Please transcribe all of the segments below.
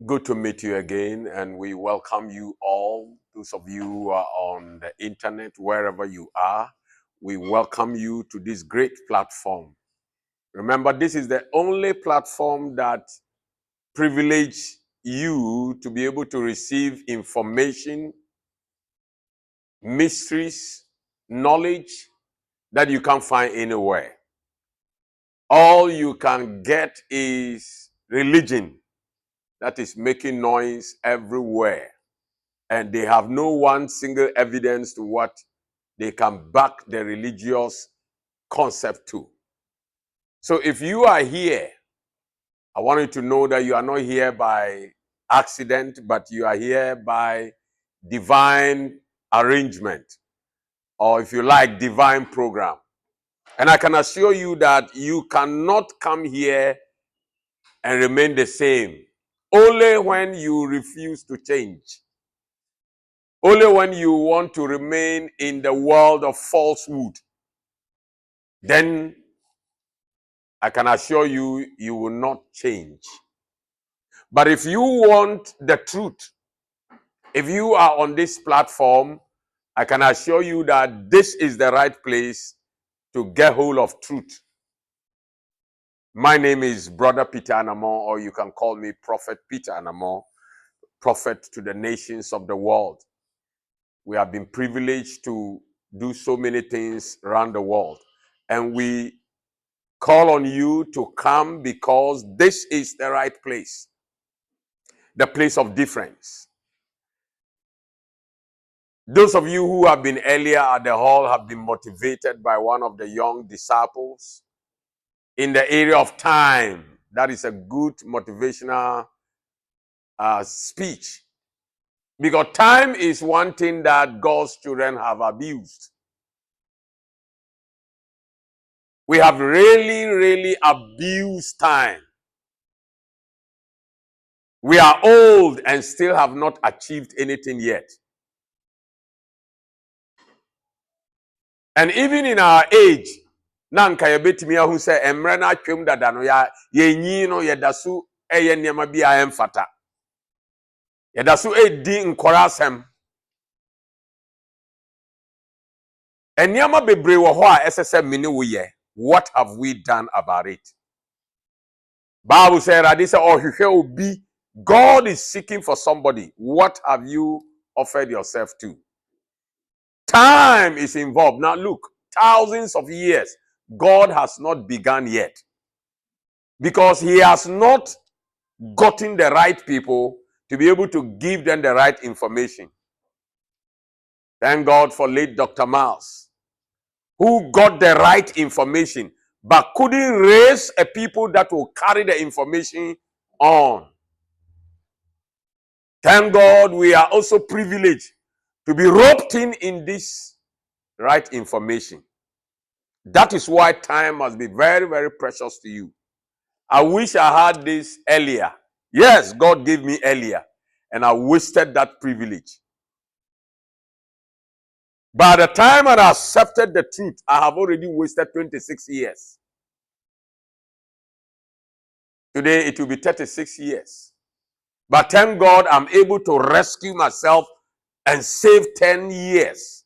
Good to meet you again, and we welcome you all. Those of you who are on the internet, wherever you are, we welcome you to this great platform. Remember, this is the only platform that privileges you to be able to receive information, mysteries, knowledge that you can't find anywhere. All you can get is religion that is making noise everywhere. And they have no one single evidence to what they can back the religious concept to. So if you are here, I want you to know that you are not here by accident, but you are here by divine arrangement, or if you like, divine program. And I can assure you that you cannot come here and remain the same. Only when you refuse to change. Only when you want to remain in the world of falsehood, then I can assure you, you will not change. But if you want the truth, if you are on this platform, I can assure you that this is the right place to get hold of truth. My name is Brother Peter Anamo, or you can call me Prophet Peter Anamo, prophet to the nations of the world. We have been privileged to do so many things around the world, and we call on you to come because this is the right place, the place of difference. Those of you who have been earlier at the hall have been motivated by one of the young disciples in the area of time. That is a good motivational speech, because time is one thing that God's children have abused. We have really abused time. We are old and still have not achieved anything yet. And even in our age, nanka yebetimi ahu se emre na atwem dada no ya yenyi no yedasu eye niema bia emfata. Yedasu edi nkora asem. Eniema bebre wo ho a esese mini wo ye. What have we done about it? Bible said that ohwehwe obi, God is seeking for somebody. What have you offered yourself to? Time is involved. Now look, thousands of years, God has not begun yet, because he has not gotten the right people to be able to give them the right information. Thank God for late Dr. Miles, who got the right information, but couldn't raise a people that will carry the information on. Thank God we are also privileged to be roped in this right information. That is why time must be very precious to you. I wish I had this earlier. Yes, God gave me earlier, and I wasted that privilege. By the time I accepted the truth, I have already wasted 26 years. Today, it will be 36 years. But thank God I'm able to rescue myself and save 10 years.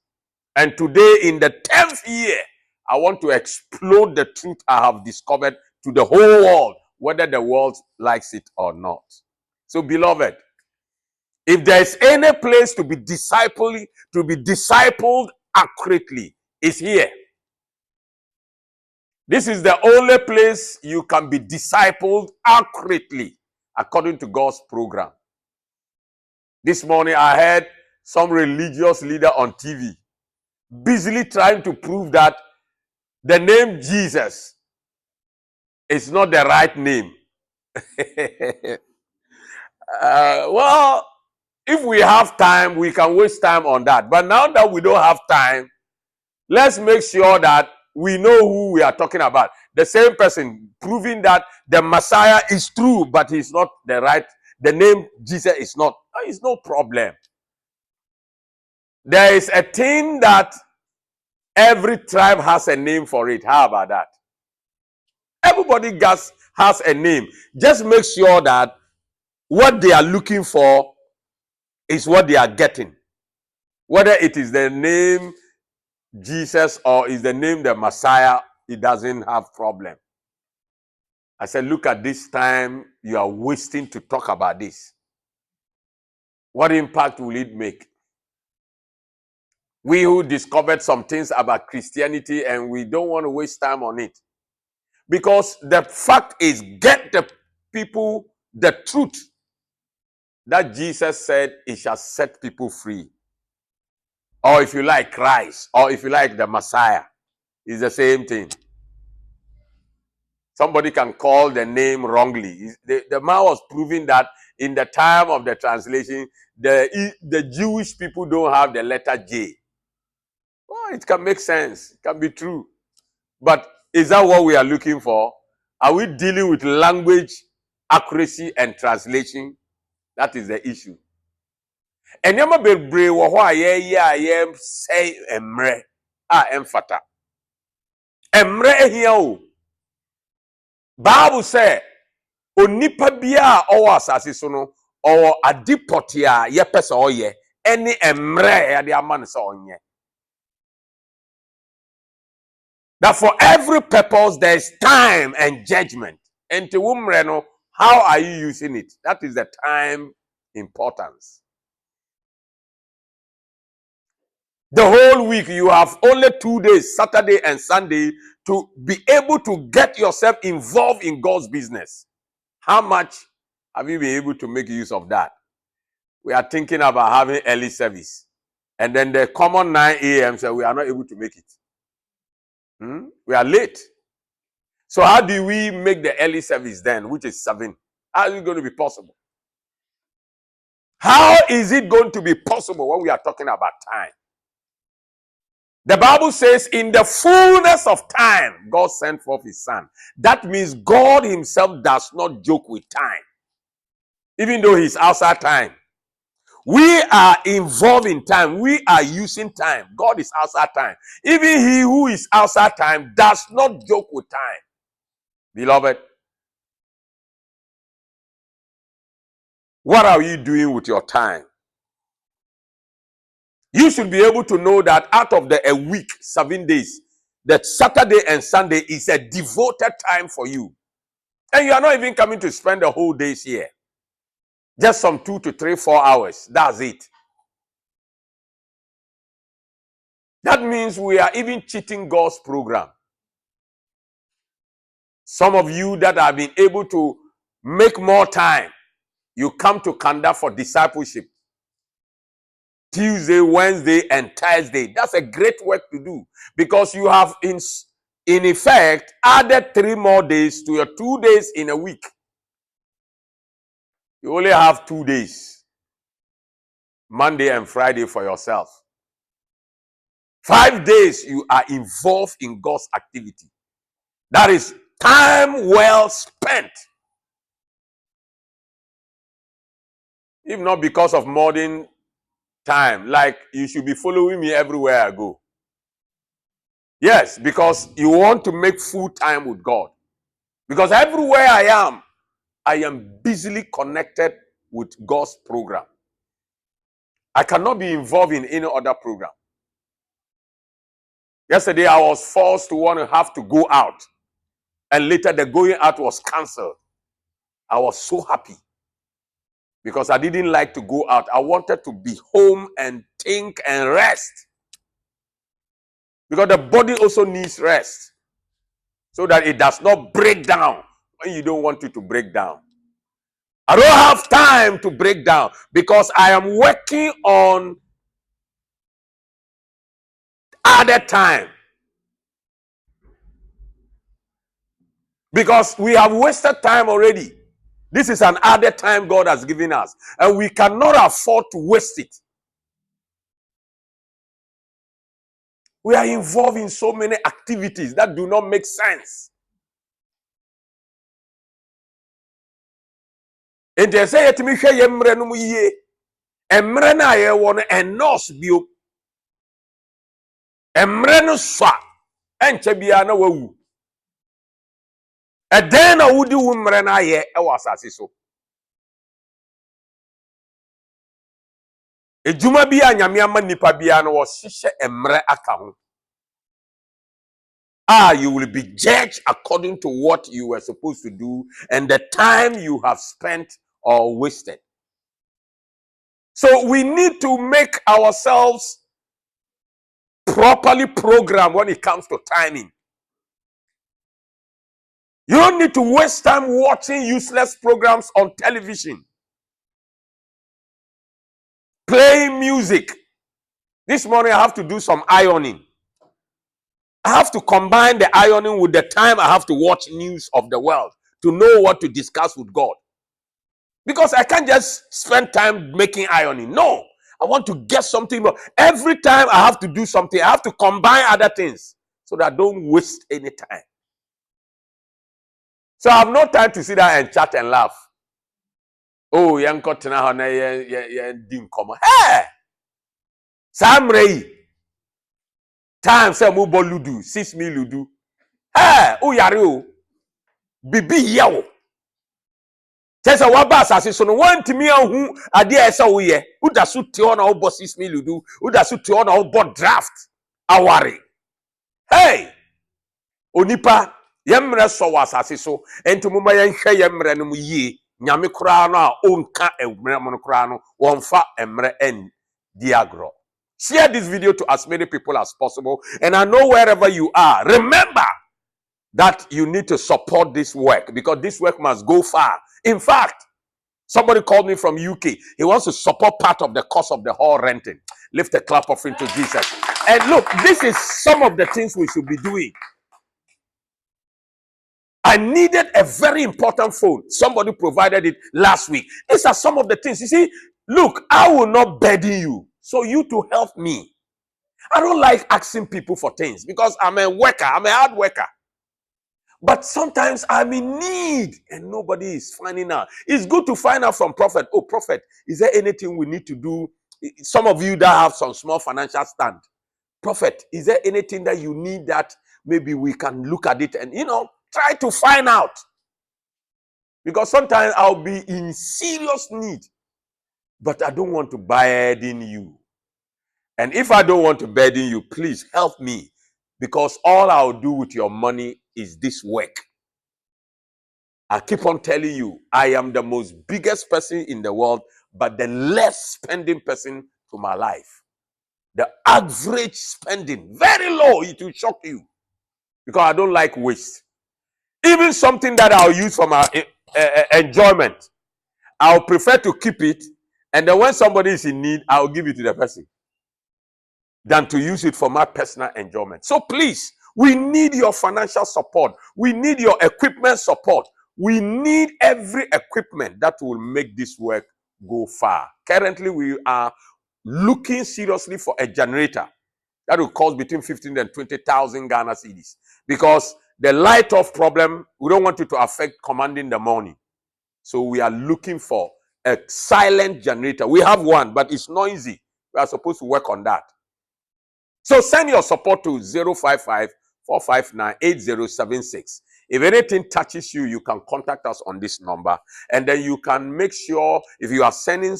And today, in the 10th year, I want to explode the truth I have discovered to the whole world, whether the world likes it or not. So, beloved, if there is any place to be discipled accurately, it's here. This is the only place you can be discipled accurately according to God's program. This morning I heard some religious leader on TV busily trying to prove that the name Jesus is not the right name. Well, if we have time, we can waste time on that. But now that we don't have time, let's make sure that we know who we are talking about. The same person proving that the Messiah is true, but he's not the name Jesus is not. It's no problem. There is a thing that every tribe has a name for it. How about that? Everybody has a name. Just make sure that what they are looking for is what they are getting. Whether it is the name Jesus or is the name the Messiah, it doesn't have problem. I said, look at this time you are wasting to talk about this. What impact will it make? We who discovered some things about Christianity and we don't want to waste time on it. Because the fact is, get the people the truth that Jesus said he shall set people free. Or if you like Christ, or if you like the Messiah, it's the same thing. Somebody can call the name wrongly. The man was proving that in the time of the translation, the Jewish people don't have the letter J. Well, it can make sense. It can be true. But is that what we are looking for? Are we dealing with language accuracy and translation? That is the issue. And yama bebre wo ho aye say emre emfata. Emre ehia o. Bible say onipa bia owo asase so no owo adipoti a ye pese oye eni emre ya de amane se onye. That for every purpose there is time and judgment. And to umre no, how are you using it? That is the time importance. The whole week you have only 2 days, Saturday and Sunday, to be able to get yourself involved in God's business. How much have you been able to make use of that? We are thinking about having early service. And then the common 9 a.m. so we are not able to make it. We are late. So how do we make the early service then, which is 7? How is it going to be possible? How is it going to be possible when we are talking about time? The Bible says, in the fullness of time, God sent forth his son. That means God himself does not joke with time. Even though he's outside time. We are involved in time. We are using time. God is outside time. Even he who is outside time does not joke with time. Beloved, what are you doing with your time? You should be able to know that out of a week, 7 days, that Saturday and Sunday is a devoted time for you. And you are not even coming to spend the whole days here. Just some 2 to 3, 4 hours. That's it. That means we are even cheating God's program. Some of you that have been able to make more time, you come to Kanda for discipleship. Tuesday, Wednesday, and Thursday. That's a great work to do because you have in effect added 3 more days to your 2 days in a week. You only have 2 days, Monday and Friday, for yourself. 5 days you are involved in God's activity. That is time well spent. If not because of modern time, like you should be following me everywhere I go. Yes, because you want to make full time with God. Because everywhere I am busily connected with God's program. I cannot be involved in any other program. Yesterday, I was forced to have to go out. And later, the going out was cancelled. I was so happy. Because I didn't like to go out. I wanted to be home and think and rest. Because the body also needs rest. So that it does not break down when you don't want it to break down. I don't have time to break down because I am working on other time. Because we have wasted time already. This is an added time God has given us. And we cannot afford to waste it. We are involved in so many activities that do not make sense. And they say to me, emre na ye won and nurse bio. Emre no swa enche bia na wawu. E den na wudi wo mre na ye e wasase so. Ejuma bi a nyame ama nipa bia no wo hyehyɛ emre aka ho. You will be judged according to what you were supposed to do and the time you have spent or wasted. So we need to make ourselves properly programmed when it comes to timing. You don't need to waste time watching useless programs on television, playing music. This morning I have to do some ironing. I have to combine the ironing with the time I have to watch news of the world to know what to discuss with God. Because I can't just spend time making ironing. No, I want to get something. Every time I have to do something, I have to combine other things so that I don't waste any time. So I have no time to sit down and chat and laugh. Oh, young Kotina, hey, Sam Ray. Time say mo ball ludu, 6 mil ludu. Hey, oh yare o. Bibi yawo. Tesa waba asase so no wantimi ahu ade a esa wo ye. Uda so te on na wo 6 mil ludu. Uda so te on na wo draft. Aware. Hey! Onipa yemre so wasase so enti moma yenhwe yemre no mu yie. Nyame kura no a onka emre mo no kura no wonfa emre en diagro. Share this video to as many people as possible. And I know wherever you are, remember that you need to support this work because this work must go far. In fact, somebody called me from UK. He wants to support part of the cost of the hall renting. Lift a clap offering to Jesus. And look, this is some of the things we should be doing. I needed a very important phone. Somebody provided it last week. These are some of the things. You see, look, I will not burden you. So you to help me. I don't like asking people for things because I'm a worker. I'm a hard worker. But sometimes I'm in need and nobody is finding out. It's good to find out from prophet. Oh, prophet, is there anything we need to do? Some of you that have some small financial stand. Prophet, is there anything that you need that maybe we can look at it and, try to find out? Because sometimes I'll be in serious need, but I don't want to burden you. And if I don't want to burden you, please help me. Because all I'll do with your money is this work. I keep on telling you, I am the most biggest person in the world, but the less spending person to my life. The average spending, very low, it will shock you. Because I don't like waste. Even something that I'll use for my enjoyment, I'll prefer to keep it. And then when somebody is in need, I'll give it to the person than to use it for my personal enjoyment. So please, we need your financial support. We need your equipment support. We need every equipment that will make this work go far. Currently, we are looking seriously for a generator that will cost between 15 and 20,000 Ghana cedis. Because the light off problem, we don't want it to affect commanding the morning. So we are looking for a silent generator. We have one, but it's noisy. We are supposed to work on that. So send your support to 055-459-8076. If anything touches you, you can contact us on this number. And then you can make sure if you are sending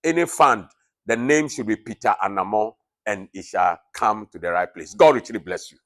any fund, the name should be Peter Anamo and it shall come to the right place. God richly bless you.